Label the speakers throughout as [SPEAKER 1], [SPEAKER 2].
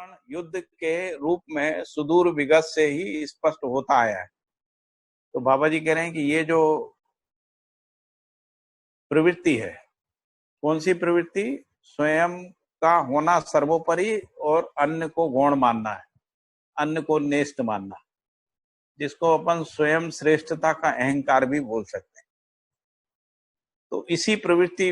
[SPEAKER 1] शोषण युद्ध के रूप में सुदूर विगत से ही स्पष्ट होता आया है। तो बाबा जी कह रहे हैं कि ये जो प्रवृत्ति है, कौन सी प्रवृत्ति? स्वयं का होना सर्वोपरि और अन्य को गौण मानना है, अन्य को नेष्ट मानना, जिसको अपन स्वयं श्रेष्ठता का अहंकार भी बोल सकते हैं। तो इसी प्रवृत्ति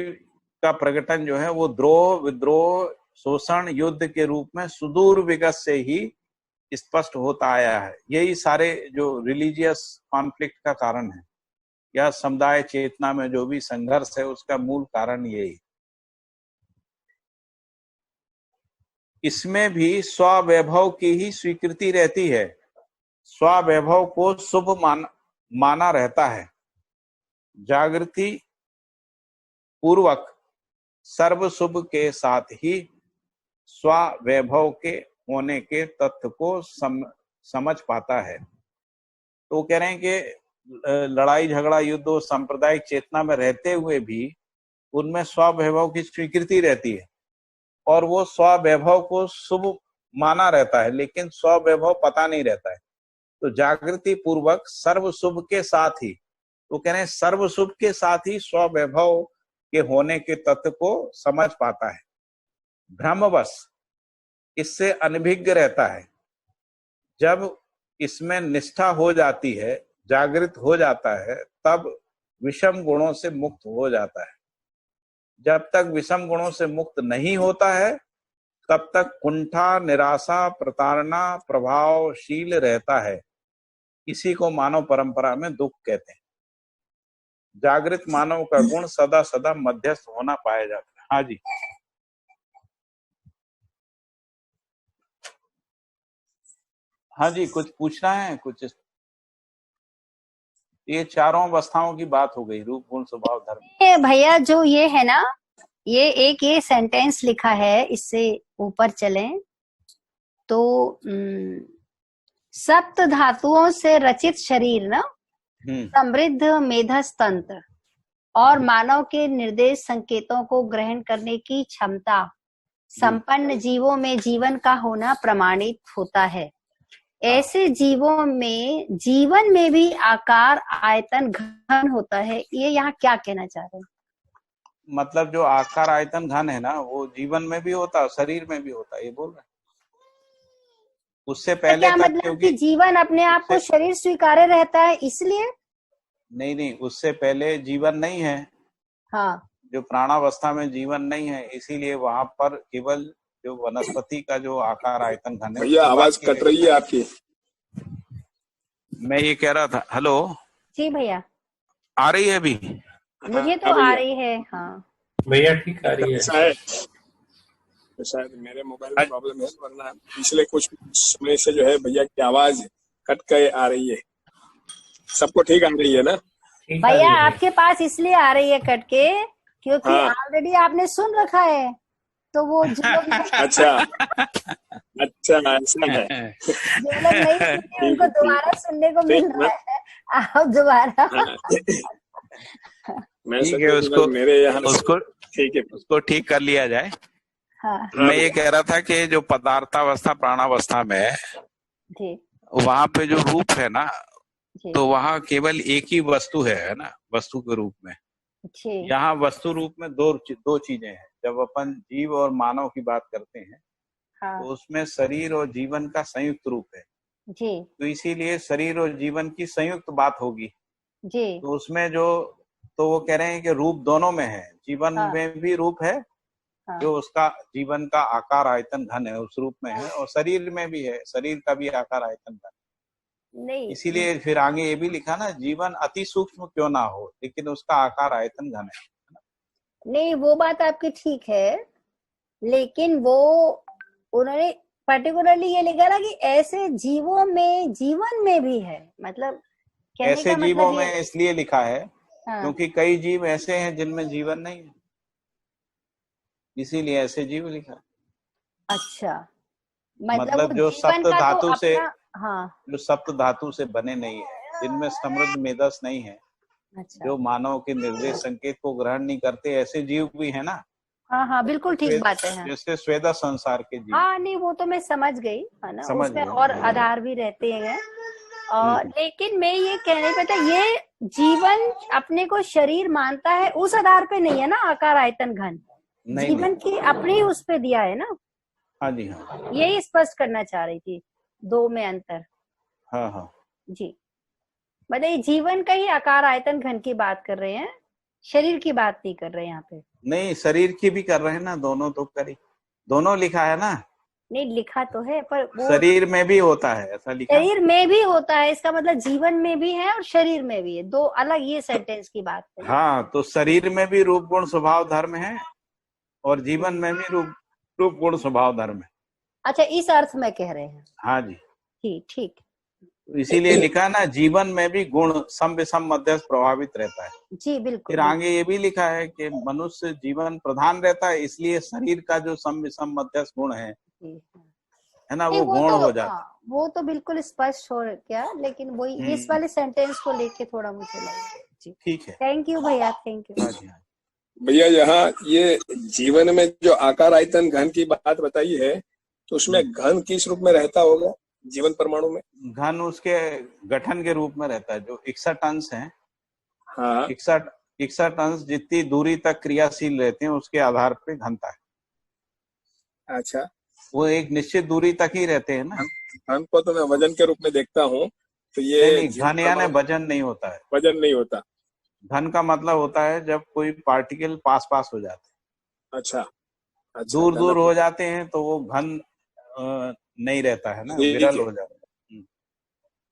[SPEAKER 1] का प्रकटन जो है वो द्रोह, विद्रोह, शोषण, युद्ध के रूप में सुदूर विगत से ही स्पष्ट होता आया है। यही सारे जो रिलीजियस कॉन्फ्लिक्ट का कारण है या समुदाय चेतना में जो भी संघर्ष है उसका मूल कारण यही। इसमें भी स्ववैभव की ही स्वीकृति रहती है, स्ववैभव को शुभ माना रहता है। जागृति पूर्वक सर्व शुभ के साथ ही स्ववैभव के होने के तथ्य को समझ पाता है। तो कह रहे हैं कि लड़ाई झगड़ा युद्ध और सांप्रदायिक चेतना में रहते हुए भी उनमें स्ववैभव की स्वीकृति रहती है और वो स्ववैभव को शुभ माना रहता है, लेकिन स्ववैभव पता नहीं रहता है। तो जागृति पूर्वक सर्व शुभ के साथ ही, तो कह रहे हैं सर्व शुभ के साथ ही स्ववैभव के होने के तथ्य को समझ पाता है। भ्रमवश इससे अनभिज्ञ रहता है। जब इसमें निष्ठा हो जाती है, जागृत हो जाता है, तब विषम गुणों से मुक्त हो जाता है। जब तक विषम गुणों से मुक्त नहीं होता है तब तक कुंठा, निराशा, प्रताड़ना, प्रभावशील रहता है। इसी को मानव परंपरा में दुख कहते हैं। जागृत मानव का गुण सदा सदा मध्यस्थ होना पाया जाता है। हाँ जी, हाँ जी, कुछ पूछना है? कुछ ये चारों अवस्थाओं की बात हो गई, रूप, गुण, स्वभाव, धर्म।
[SPEAKER 2] भैया जो ये है ना, ये सेंटेंस लिखा है, इससे ऊपर चलें तो सप्त धातुओं से रचित शरीर ना, समृद्ध मेधस तंत्र और मानव के निर्देश संकेतों को ग्रहण करने की क्षमता संपन्न जीवों में जीवन का होना प्रमाणित होता है। ऐसे जीवों में जीवन में भी आकार, आयतन, घन होता है। ये यहाँ क्या कहना चाह रहे हैं?
[SPEAKER 1] मतलब जो आकार, आयतन, घन है ना, वो जीवन में भी होता है, शरीर में भी होता है, ये बोल रहे हैं। उससे पहले
[SPEAKER 2] क्या मतलब
[SPEAKER 1] क्योंकि
[SPEAKER 2] जीवन अपने आप को शरीर स्वीकार्य रहता है इसलिए?
[SPEAKER 1] नहीं, उससे पहले जीवन नहीं है।
[SPEAKER 2] हाँ, जो
[SPEAKER 1] प्राणावस्था में जीवन नहीं है, इसीलिए वहां पर केवल जो वनस्पति का जो आकार, आयतन, घन है।
[SPEAKER 3] भैया आवाज कट रही है आपकी।
[SPEAKER 1] मैं ये कह रहा था, हेलो
[SPEAKER 2] जी भैया,
[SPEAKER 1] आ रही है अभी?
[SPEAKER 2] मुझे तो आ रही है। हाँ
[SPEAKER 4] भैया ठीक आ रही है।
[SPEAKER 3] शायद मेरे मोबाइल में प्रॉब्लम है, वरना पिछले कुछ समय से जो है भैया की आवाज कट के आ रही है। सबको ठीक आ रही है ना?
[SPEAKER 2] भैया आपके पास इसलिए आ रही है कट के क्योंकि ऑलरेडी आपने सुन रखा है, तो वो जो लोग
[SPEAKER 3] अच्छा ऐसा है।
[SPEAKER 2] जो लोग नहीं सुने उनको दोबारा सुनने को मिल रहा है। आप दोबारा
[SPEAKER 1] ठीक है, उसको मेरे यहाँ ठीक है, उसको ठीक कर लिया जाए।
[SPEAKER 2] हाँ।
[SPEAKER 1] मैं ये कह रहा था कि जो पदार्थावस्था, प्राणावस्था में वहां पे जो रूप है ना, तो वहाँ केवल एक ही वस्तु है ना, वस्तु के रूप में। यहाँ वस्तु रूप में दो चीजें हैं। जब अपन जीव और मानव की बात करते हैं तो उसमें शरीर और जीवन का संयुक्त रूप है जी। तो इसीलिए शरीर और जीवन की संयुक्त बात होगी जी। तो उसमें तो वो कह रहे हैं कि रूप दोनों में है। जीवन में भी रूप है, जो उसका जीवन का आकार, आयतन, घन है, उस रूप में है, और शरीर में भी है, शरीर का भी आकार, आयतन, घन। नहीं, इसीलिए फिर आगे ये भी लिखा ना, जीवन अति सूक्ष्म क्यों ना हो लेकिन उसका आकार, आयतन, घन है।
[SPEAKER 2] नहीं, वो बात आपकी ठीक है, लेकिन वो उन्होंने पर्टिकुलरली ये लिखा ना कि ऐसे जीवों में जीवन में भी है। मतलब
[SPEAKER 1] ऐसे जीवों में इसलिए लिखा है क्योंकि कई जीव ऐसे हैं जिनमें जीवन नहीं है, इसीलिए ऐसे जीव लिखा है।
[SPEAKER 2] अच्छा,
[SPEAKER 1] मतलब जो सप्त धातु से जो सप्त धातु से बने नहीं है, जिनमें समृद्ध मेधस नहीं है, जो मानव के निर्देश संकेत को ग्रहण नहीं करते, ऐसे जीव भी है ना।
[SPEAKER 2] हाँ हाँ बिल्कुल ठीक बात है। हाँ
[SPEAKER 1] जैसे स्वेदा संसार के जीव।
[SPEAKER 2] हाँ नहीं वो तो मैं समझ गई है ना,
[SPEAKER 1] समझ
[SPEAKER 2] उसमें
[SPEAKER 1] गए।
[SPEAKER 2] और आधार भी रहते हैं। और लेकिन मैं ये कहने पे था, ये जीवन अपने को शरीर मानता है उस आधार पे नहीं है ना, आकार आयतन घन
[SPEAKER 1] नहीं
[SPEAKER 2] जीवन
[SPEAKER 1] नहीं।
[SPEAKER 2] की अपनी उस पे दिया है ना।
[SPEAKER 1] हाँ जी हाँ।
[SPEAKER 2] यही स्पष्ट करना चाह रही थी, दो में अंतर।
[SPEAKER 1] हाँ हाँ
[SPEAKER 2] जी मतलब ये जीवन का ही आकार आयतन घन की बात कर रहे हैं, शरीर की बात नहीं कर रहे हैं यहाँ पे।
[SPEAKER 1] नहीं, शरीर की भी कर रहे हैं ना, दोनों तो करी, दोनों लिखा है ना।
[SPEAKER 2] नहीं लिखा तो है पर वो
[SPEAKER 1] शरीर में भी होता है ऐसा लिखा।
[SPEAKER 2] शरीर में भी होता है, इसका मतलब जीवन में भी है और शरीर में भी है, दो अलग ये सेंटेंस की बात है।
[SPEAKER 1] हाँ, तो शरीर में भी रूप गुण स्वभाव धर्म है और जीवन में भी रूप गुण स्वभाव धर्म है।
[SPEAKER 2] अच्छा इस अर्थ में कह रहे हैं।
[SPEAKER 1] हाँ जी,
[SPEAKER 2] ठीक ठीक।
[SPEAKER 1] इसीलिए लिखा ना, जीवन में भी गुण सम विषम मध्यस्थ प्रभावित रहता है।
[SPEAKER 2] जी बिल्कुल।
[SPEAKER 1] फिर आगे ये भी लिखा है कि मनुष्य जीवन प्रधान रहता है, इसलिए शरीर का जो सम विषम मध्यस्थ गुण है ना,
[SPEAKER 2] नहीं
[SPEAKER 1] वो
[SPEAKER 2] वो
[SPEAKER 1] गौण
[SPEAKER 2] तो
[SPEAKER 1] हो जाता है।
[SPEAKER 2] हाँ वो तो बिल्कुल स्पष्ट हो गया, लेकिन वही इस वाले सेंटेंस को लेके थोड़ा मुझे लगा। जी
[SPEAKER 1] ठीक है।
[SPEAKER 2] थैंक यू भैया, थैंक यू।
[SPEAKER 1] हाँ जी हाँ।
[SPEAKER 3] भैया यहाँ ये जीवन में जो आकार आयतन घन की बात बताई है, तो उसमें घन किस रूप में रहता होगा जीवन परमाणु में?
[SPEAKER 1] घन उसके गठन के रूप में रहता है, जो 61 अंश है।
[SPEAKER 3] हाँ
[SPEAKER 1] 61 अंश जितनी दूरी तक क्रियाशील रहते हैं उसके आधार पे घनता है।
[SPEAKER 3] अच्छा,
[SPEAKER 1] वो एक निश्चित दूरी तक ही रहते हैं ना।
[SPEAKER 3] घन को तो मैं वजन के रूप में देखता हूँ, तो
[SPEAKER 1] नहीं
[SPEAKER 3] ये
[SPEAKER 1] नहीं,
[SPEAKER 3] जीवन
[SPEAKER 1] घन यानी
[SPEAKER 3] परमाणु
[SPEAKER 1] वजन नहीं होता है।
[SPEAKER 3] वजन नहीं होता।
[SPEAKER 1] घन का मतलब होता है जब कोई पार्टिकल पास पास हो जाते हैं।
[SPEAKER 3] अच्छा अच्छा,
[SPEAKER 1] दूर दूर
[SPEAKER 3] घनत्व।
[SPEAKER 1] हो जाते हैं तो वो घन नहीं रहता है ना,
[SPEAKER 3] ठीक
[SPEAKER 1] विरल
[SPEAKER 3] है
[SPEAKER 1] हो जाता है।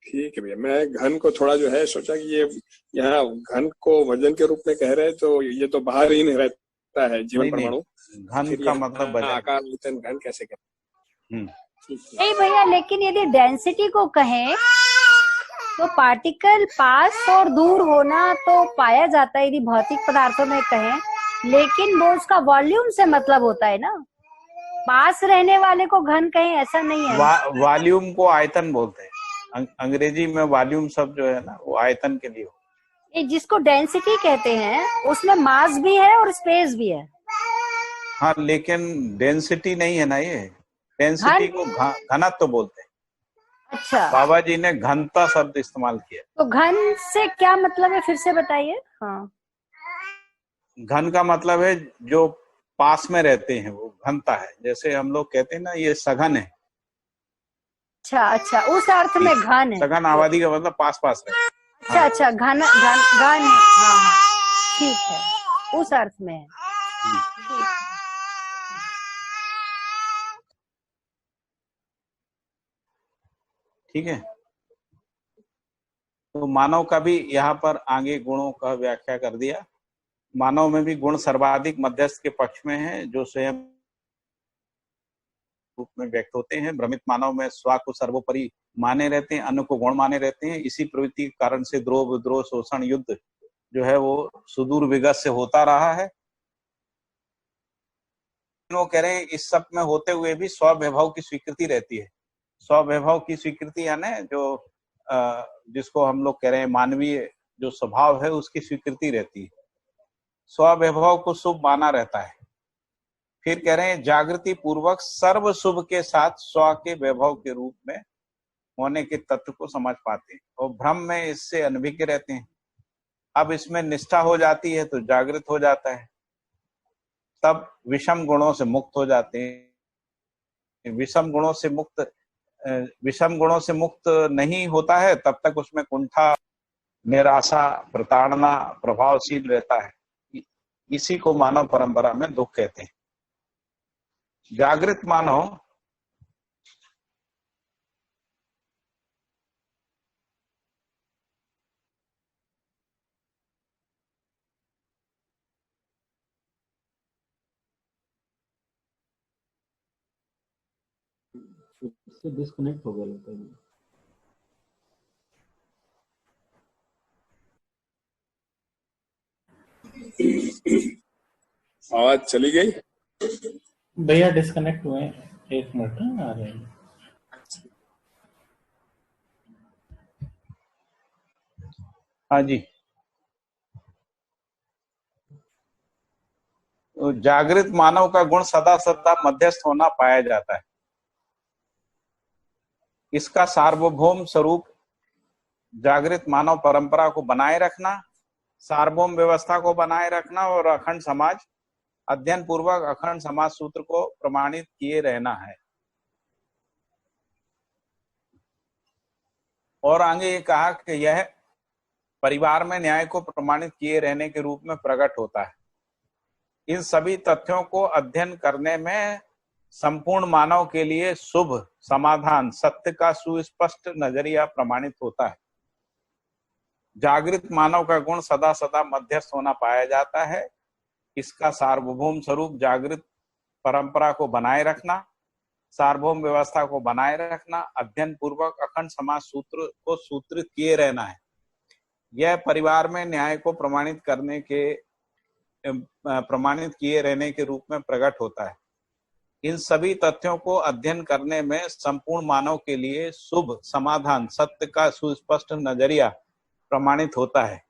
[SPEAKER 3] ठीक है भैया, मैं घन को थोड़ा जो है सोचा कि ये यहाँ घन को वजन के रूप में कह रहे हैं, तो ये तो बाहर ही नहीं रहता है जीवन
[SPEAKER 1] नहीं नहीं,
[SPEAKER 3] परमाणु,
[SPEAKER 1] घन
[SPEAKER 3] फिर
[SPEAKER 1] का
[SPEAKER 3] यहाँ
[SPEAKER 1] मतलब वजन।
[SPEAKER 3] आकार आयतन घन कैसे करें?
[SPEAKER 1] हम्म।
[SPEAKER 3] ठीक है।
[SPEAKER 2] नहीं भैया, लेकिन यदि डेंसिटी को कहें तो पार्टिकल पास और दूर होना तो पाया जाता है यदि भौतिक पदार्थों में कहें, लेकिन वो उसका वॉल्यूम से मतलब होता है ना, पास रहने वाले को घन कहें ऐसा नहीं है।
[SPEAKER 1] वॉल्यूम को आयतन बोलते हैं। अंग्रेजी में वॉल्यूम शब्द जो है ना, वो आयतन के लिए।
[SPEAKER 2] ये जिसको डेंसिटी कहते हैं उसमें मास भी है और स्पेस भी है।
[SPEAKER 1] हाँ, लेकिन डेंसिटी नहीं है ना ये, डेंसिटी को घनत्व तो बोलते हैं।
[SPEAKER 2] अच्छा,
[SPEAKER 1] बाबा जी ने घनता शब्द इस्तेमाल किया।
[SPEAKER 2] तो घन से क्या मतलब है, फिर से बताइए। हाँ
[SPEAKER 1] घन का मतलब है जो पास में रहते हैं वो घनता है। जैसे हम लोग कहते हैं ना, ये सघन है।
[SPEAKER 2] अच्छा अच्छा, उस अर्थ में घन है।
[SPEAKER 1] सघन आबादी का मतलब पास पास है।
[SPEAKER 2] अच्छा
[SPEAKER 1] हाँ।
[SPEAKER 2] अच्छा, घन घन घन है। हाँ हाँ ठीक है, उस अर्थ में है। ठीक है।
[SPEAKER 1] ठीक है, तो मानव का भी यहाँ पर आगे गुणों का व्याख्या कर दिया। मानव में भी गुण सर्वाधिक मध्यस्थ के पक्ष में है, जो स्वयं रूप में व्यक्त होते हैं। भ्रमित मानव में स्व को सर्वोपरि माने रहते हैं, अन्य को गौण माने रहते हैं। इसी प्रवृत्ति के कारण से द्रोह विद्रोह शोषण युद्ध जो है वो सुदूर विगत से होता रहा है। वो कह रहे हैं इस सब में होते हुए भी स्ववैभव की स्वीकृति रहती है। स्ववैभव की स्वीकृति यानी जो जिसको हम लोग कह रहे हैं मानवीय जो स्वभाव है उसकी स्वीकृति रहती है। स्ववैभव को शुभ माना रहता है। फिर कह रहे हैं जागृति पूर्वक सर्व शुभ के साथ स्व के वैभव के रूप में होने के तत्व को समझ पाते हैं और भ्रम में इससे अनभिज्ञ रहते हैं। अब इसमें निष्ठा हो जाती है तो जागृत हो जाता है, तब विषम गुणों से मुक्त हो जाते हैं। विषम गुणों से मुक्त नहीं होता है तब तक उसमें कुंठा, निराशा, प्रताड़ना प्रभावशील रहता है। इसी को मानव परंपरा में दुख कहते हैं। जागृत मानव
[SPEAKER 4] उससे डिस्कनेक्ट हो गया लगता है।
[SPEAKER 3] आवाज चली गई
[SPEAKER 4] भैया, डिस्कनेक्ट हुए, 1 मिनट आ रहे हैं।
[SPEAKER 1] हाँ जी, जागृत मानव का गुण सदा सदा मध्यस्थ होना पाया जाता है। इसका सार्वभौम स्वरूप जागृत मानव परंपरा को बनाए रखना, सार्वभौम व्यवस्था को बनाए रखना और अखंड समाज अध्ययन पूर्वक अखंड समाज सूत्र को प्रमाणित किए रहना है। और आगे ये कहा कि यह परिवार में न्याय को प्रमाणित किए रहने के रूप में प्रकट होता है। इन सभी तथ्यों को अध्ययन करने में संपूर्ण मानव के लिए शुभ समाधान सत्य का सुस्पष्ट नजरिया प्रमाणित होता है। जागृत मानव का गुण सदा सदा मध्यस्थ होना पाया जाता है। इसका सार्वभौम स्वरूप जागृत परंपरा को बनाए रखना, सार्वभौम व्यवस्था को बनाए रखना, अध्ययन पूर्वक अखंड समाज सूत्र को सूत्रित किए रहना है। यह परिवार में न्याय को प्रमाणित किए रहने के रूप में प्रकट होता है। इन सभी तथ्यों को अध्ययन करने में संपूर्ण मानव के लिए शुभ समाधान सत्य का सुस्पष्ट नजरिया प्रमाणित होता है।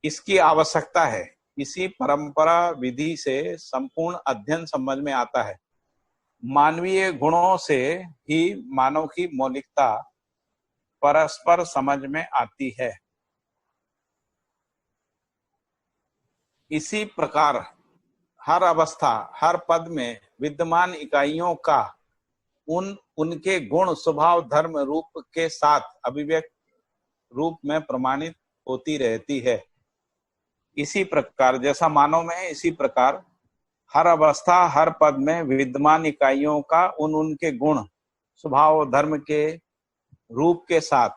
[SPEAKER 1] इसकी आवश्यकता है। इसी परंपरा विधि से संपूर्ण अध्ययन समझ में आता है। मानवीय गुणों से ही मानव की मौलिकता परस्पर समझ में आती है। इसी प्रकार हर अवस्था, हर पद में विद्यमान इकाइयों का उनके गुण, स्वभाव, धर्म, रूप के साथ अभिव्यक्त रूप में प्रमाणित होती रहती है। इसी प्रकार जैसा मानव में है, इसी प्रकार हर अवस्था, हर पद में विद्यमान इकाइयों का उनके गुण, स्वभाव, धर्म के रूप के साथ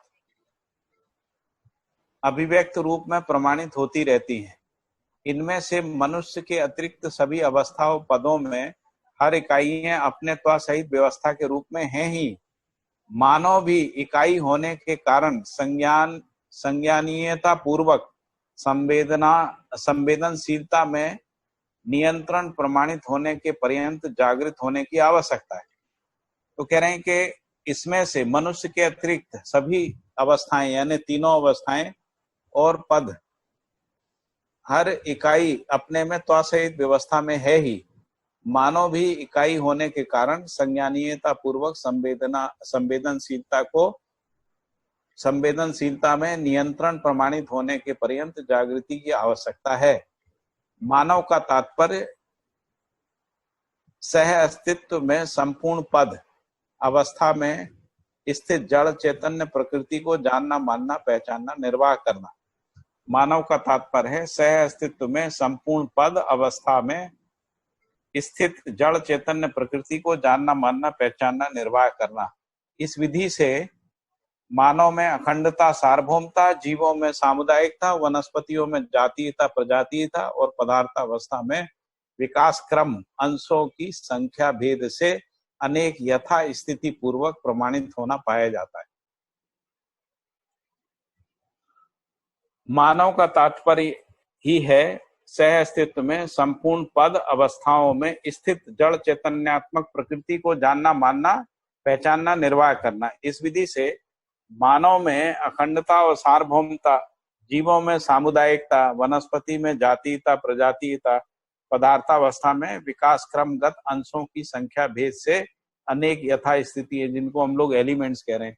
[SPEAKER 1] अभिव्यक्त रूप में प्रमाणित होती रहती हैं। इनमें से मनुष्य के अतिरिक्त सभी अवस्थाओं, पदों में हर इकाइयां अपने सहित व्यवस्था के रूप में हैं ही। मानव भी इकाई होने के कारण संज्ञानीयता पूर्वक संवेदनशीलता में नियंत्रण प्रमाणित होने के पर्यंत जागृत होने की आवश्यकता है। तो कह रहे हैं कि इसमें से मनुष्य के अतिरिक्त सभी अवस्थाएं, यानी तीनों अवस्थाएं और पद, हर इकाई अपने में त्वसहित व्यवस्था में है ही। मानव भी इकाई होने के कारण संज्ञानीयता पूर्वक संवेदनशीलता में नियंत्रण प्रमाणित होने के पर्यंत जागृति की आवश्यकता है। मानव का तात्पर्य सह अस्तित्व में संपूर्ण पद अवस्था में स्थित जड़ चैतन्य प्रकृति को जानना, मानना, पहचानना, निर्वाह करना। मानव का तात्पर्य है सह अस्तित्व में संपूर्ण पद अवस्था में स्थित जड़ चैतन्य प्रकृति को जानना, मानना, पहचानना, निर्वाह करना। इस विधि से मानव में अखंडता, सार्वभौमता, जीवों में सामुदायिकता, वनस्पतियों में जातीयता, प्रजातीयता और पदार्थावस्था में विकास क्रम अंशों की संख्या भेद से अनेक यथा स्थिति पूर्वक प्रमाणित होना पाया जाता है। मानव का तात्पर्य ही है सह अस्तित्व में संपूर्ण पद अवस्थाओं में स्थित जड़ चैतन्यात्मक प्रकृति को जानना, मानना, पहचानना, निर्वाह करना। इस विधि से मानव में अखंडता और सार्वभौमता, जीवों में सामुदायिकता, वनस्पति में जातीयता, प्रजातीयता, पदार्थावस्था में विकास क्रमगत अंशों की संख्या भेद से अनेक यथा स्थिति है, जिनको हम लोग एलिमेंट्स कह रहे हैं,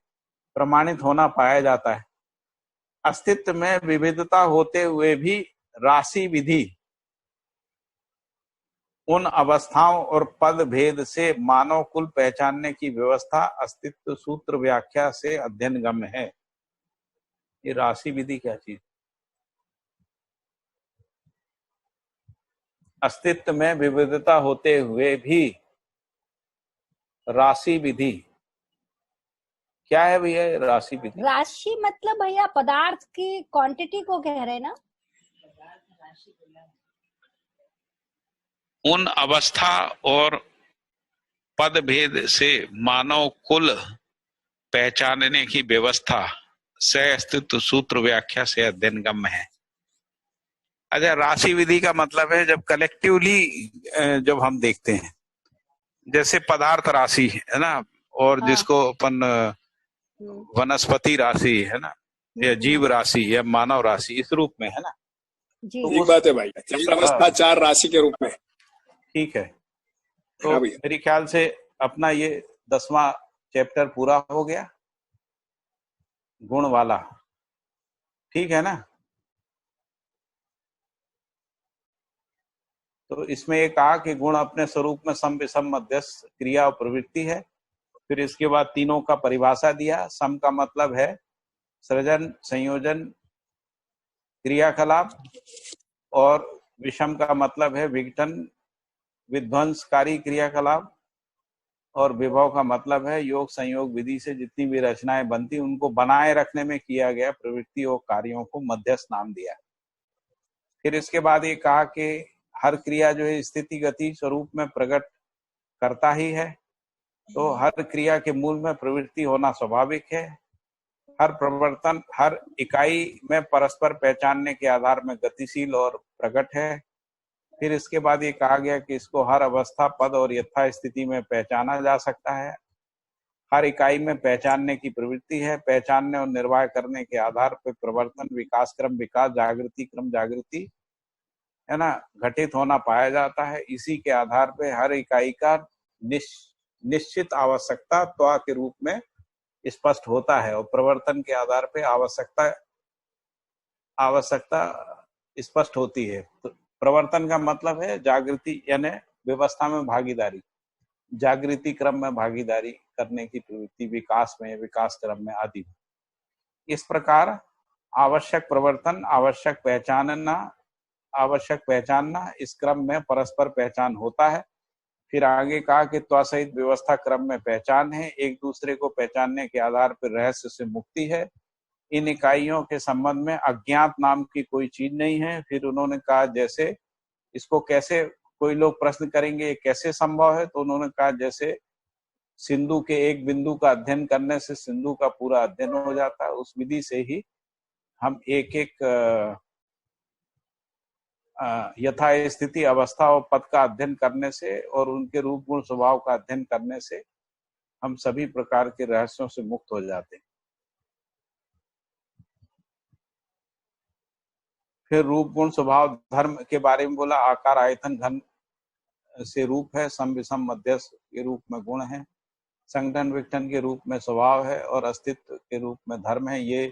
[SPEAKER 1] प्रमाणित होना पाया जाता है। अस्तित्व में विविधता होते हुए भी राशि विधि उन अवस्थाओं और पद भेद से मानव कुल पहचानने की व्यवस्था अस्तित्व सूत्र व्याख्या से अध्ययन गम्य है। ये राशि विधि क्या चीज? अस्तित्व में विविधता होते हुए भी राशि विधि क्या है भैया? राशि विधि,
[SPEAKER 2] राशि मतलब भैया पदार्थ की क्वांटिटी को कह रहे हैं ना?
[SPEAKER 1] उन अवस्था और पद भेद से मानव कुल पहचानने की व्यवस्था सह अस्तित्व सूत्र व्याख्या से अध्ययन गम्य है। अच्छा, राशि विधि का मतलब है जब कलेक्टिवली जब हम देखते हैं, जैसे पदार्थ राशि है ना, और जिसको अपन वनस्पति राशि है ना, या जीव राशि या मानव राशि, इस रूप में है ना।
[SPEAKER 2] जी।
[SPEAKER 3] तो एक बात है भाई, चार अवस्था चार राशि के रूप में,
[SPEAKER 1] ठीक है, तो
[SPEAKER 3] हाँ भैया।
[SPEAKER 1] मेरे ख्याल से अपना ये 10वां चैप्टर पूरा हो गया, गुण वाला। ठीक है ना? तो इसमें ये कहा कि गुण अपने स्वरूप में सम विषम मध्यस्थ क्रिया और प्रवृत्ति है। फिर इसके बाद तीनों का परिभाषा दिया। सम का मतलब है सृजन, संयोजन, क्रियाकलाप, और विषम का मतलब है विघटन, विध्वंसकारी क्रियाकलाप, और विभव का मतलब है योग संयोग विधि से जितनी भी रचनाएं बनती उनको बनाए रखने में किया गया प्रवृत्ति और कार्यों को मध्यस्थ नाम दिया। फिर इसके बाद ये कहा कि हर क्रिया जो है स्थिति गति स्वरूप में प्रकट करता ही है, तो हर क्रिया के मूल में प्रवृत्ति होना स्वाभाविक है। हर प्रवर्तन हर इकाई में परस्पर पहचानने के आधार में गतिशील और प्रकट है। फिर इसके बाद ये कहा गया कि इसको हर अवस्था, पद और यथा स्थिति में पहचाना जा सकता है। हर इकाई में पहचानने की प्रवृत्ति है। पहचानने और निर्वाह करने के आधार पर प्रवर्तन, विकास क्रम विकास, जागृति क्रम जागृति, है ना, घटित होना पाया जाता है। इसी के आधार पर हर इकाई का निश्चित आवश्यकता त्वा के रूप में स्पष्ट होता है, और प्रवर्तन के आधार पर आवश्यकता स्पष्ट होती है। तो प्रवर्तन का मतलब है जागृति यानी व्यवस्था में भागीदारी, जागृति क्रम में भागीदारी करने की प्रवृत्ति, विकास में, विकास क्रम में आदि। इस प्रकार आवश्यक प्रवर्तन, आवश्यक पहचानना, इस क्रम में परस्पर पहचान होता है। फिर आगे कहा कि त्वा सहित व्यवस्था क्रम में पहचान है। एक दूसरे को पहचानने के आधार पर रहस्य से मुक्ति है। इन इकाइयों के संबंध में अज्ञात नाम की कोई चीज नहीं है। फिर उन्होंने कहा जैसे इसको कैसे, कोई लोग प्रश्न करेंगे ये कैसे संभव है, तो उन्होंने कहा जैसे सिंधु के एक बिंदु का अध्ययन करने से सिंधु का पूरा अध्ययन हो जाता है, उस विधि से ही हम एक एक यथा स्थिति अवस्था और पद का अध्ययन करने से और उनके रूप गुण स्वभाव का अध्ययन करने से हम सभी प्रकार के रहस्यों से मुक्त हो जाते हैं। फिर रूप गुण स्वभाव धर्म के बारे में बोला। आकार आयतन घन से रूप है, सम विषम मध्यस्थ के रूप में गुण है, संगठन विघटन के रूप में स्वभाव है, और अस्तित्व के रूप में धर्म है। ये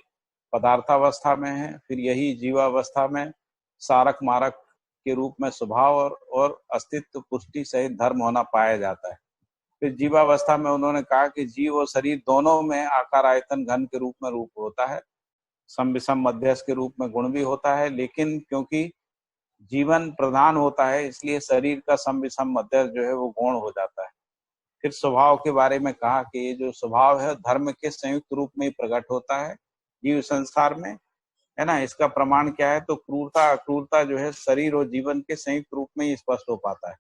[SPEAKER 1] पदार्थावस्था में है। फिर यही जीवावस्था में सारक मारक के रूप में स्वभाव और अस्तित्व पुष्टि सहित धर्म होना पाया जाता है। फिर जीवावस्था में उन्होंने कहा कि जीव और शरीर दोनों में आकार आयतन घन के रूप में रूप होता है, सम विषम मध्यस्थ के रूप में गुण भी होता है, लेकिन क्योंकि जीवन प्रधान होता है इसलिए शरीर का सम विषम मध्यस्थ जो है वो गौण हो जाता है। फिर स्वभाव के बारे में कहा कि ये जो स्वभाव है धर्म के संयुक्त रूप में ही प्रकट होता है जीव संसार में, है ना। इसका प्रमाण क्या है, तो क्रूरता अक्रूरता जो है शरीर और जीवन के संयुक्त रूप में ही स्पष्ट हो पाता है।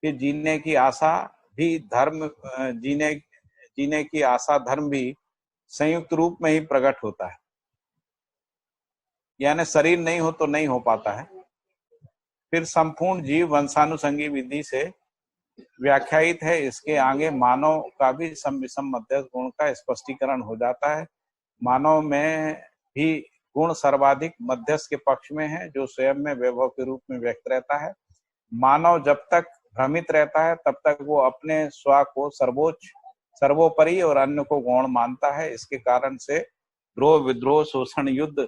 [SPEAKER 1] फिर जीने की आशा भी धर्म, जीने की आशा धर्म भी संयुक्त रूप में ही प्रकट होता है, यानी शरीर नहीं हो तो नहीं हो पाता है। फिर संपूर्ण जीव वंशानुसंगी विधि से व्याख्यायित है। इसके आगे मानव का भी सम विषम मध्यस्थ गुण का स्पष्टीकरण हो जाता है। मानव में भी गुण सर्वाधिक मध्यस्थ के पक्ष में है, जो स्वयं में वैभव के रूप में व्यक्त रहता है। मानव जब तक भ्रमित रहता है तब तक वो अपने स्व को सर्वोपरि और अन्य को गौण मानता है। इसके कारण से द्रोह, विद्रोह, शोषण, युद्ध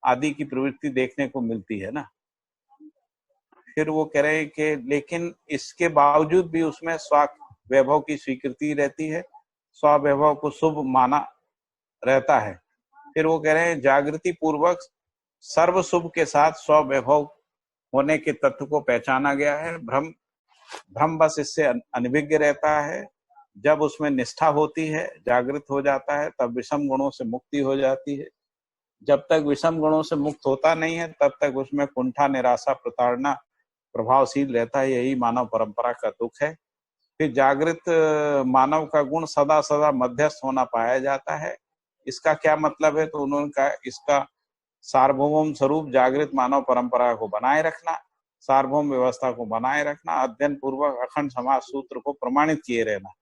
[SPEAKER 1] आदि की प्रवृत्ति देखने को मिलती है ना। फिर वो कह रहे हैं कि लेकिन इसके बावजूद भी उसमें स्व वैभव की स्वीकृति रहती है, स्व वैभव को शुभ माना रहता है। फिर वो कह रहे हैं जागृति पूर्वक सर्व शुभ के साथ स्व वैभव होने के तत्व को पहचाना गया है। भ्रम बस इससे अनभिज्ञ रहता है। जब उसमें निष्ठा होती है, जागृत हो जाता है, तब विषम गुणों से मुक्ति हो जाती है। जब तक विषम गुणों से मुक्त होता नहीं है तब तक उसमें कुंठा, निराशा, प्रताड़ना प्रभावशील रहता है। यही मानव परंपरा का दुख है। फिर जागृत मानव का गुण सदा सदा मध्यस्थ होना पाया जाता है। इसका क्या मतलब है, तो उन्होंने कहा इसका सार्वभौम स्वरूप जागृत मानव परंपरा को बनाए रखना, सार्वभौम व्यवस्था को बनाए रखना, अध्ययन पूर्वक अखंड समाज सूत्र को प्रमाणित किए रहना।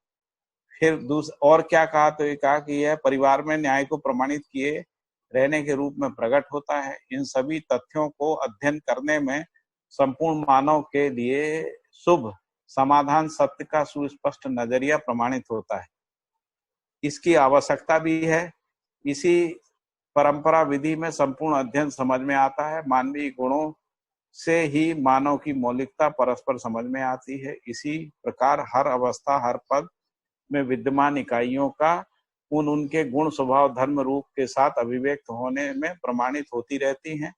[SPEAKER 1] फिर और क्या कहा, तो ये कहा कि यह परिवार में न्याय को प्रमाणित किए रहने के रूप में प्रकट होता है। इन सभी तथ्यों को अध्ययन करने में संपूर्ण मानव के लिए शुभ समाधान सत्य का सुस्पष्ट नजरिया प्रमाणित होता है। इसकी आवश्यकता भी है। इसी परंपरा विधि में संपूर्ण अध्ययन समझ में आता है। मानवीय गुणों से ही मानव की मौलिकता परस्पर समझ में आती है। इसी प्रकार हर अवस्था हर पद में विद्यमान इकाइयों का उनके गुण स्वभाव धर्म रूप के साथ अभिव्यक्त होने में प्रमाणित होती रहती हैं।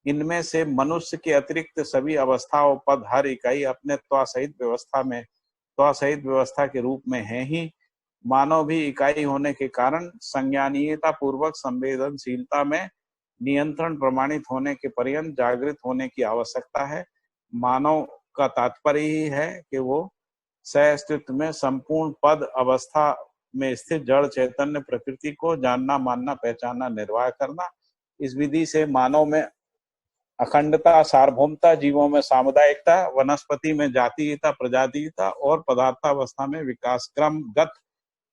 [SPEAKER 1] इनमें से मनुष्य के अतिरिक्त सभी अवस्थाओं पद हर इकाई अपने त्वसहित व्यवस्था के रूप में है ही। मानव भी इकाई होने के कारण संज्ञानीयता पूर्वक संवेदनशीलता में नियंत्रण प्रमाणित होने के पर्यंत जागृत होने की आवश्यकता है। मानव का तात्पर्य ही है कि वो सह-अस्तित्व में संपूर्ण पद अवस्था में स्थित जड़ चैतन्य प्रकृति को जानना, मानना, पहचानना, निर्वाह करना। इस विधि से मानव में अखंडता, सार्वभौमता, जीवों में सामुदायिकता, वनस्पति में जातीयता, प्रजातीयता और पदार्थावस्था में विकास क्रमगत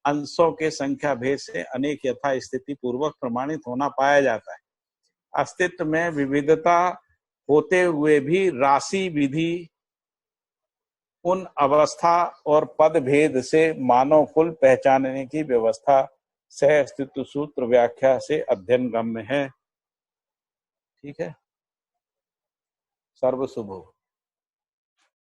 [SPEAKER 1] अंशों के संख्या भेद से अनेक यथा स्थिति पूर्वक प्रमाणित होना पाया जाता है। अस्तित्व में विविधता होते हुए भी राशि विधि उन अवस्था और पद भेद से मानव कुल पहचानने की व्यवस्था सह अस्तित्व सूत्र व्याख्या से अध्ययन गम्य है। ठीक है। सर्व शुभ हो।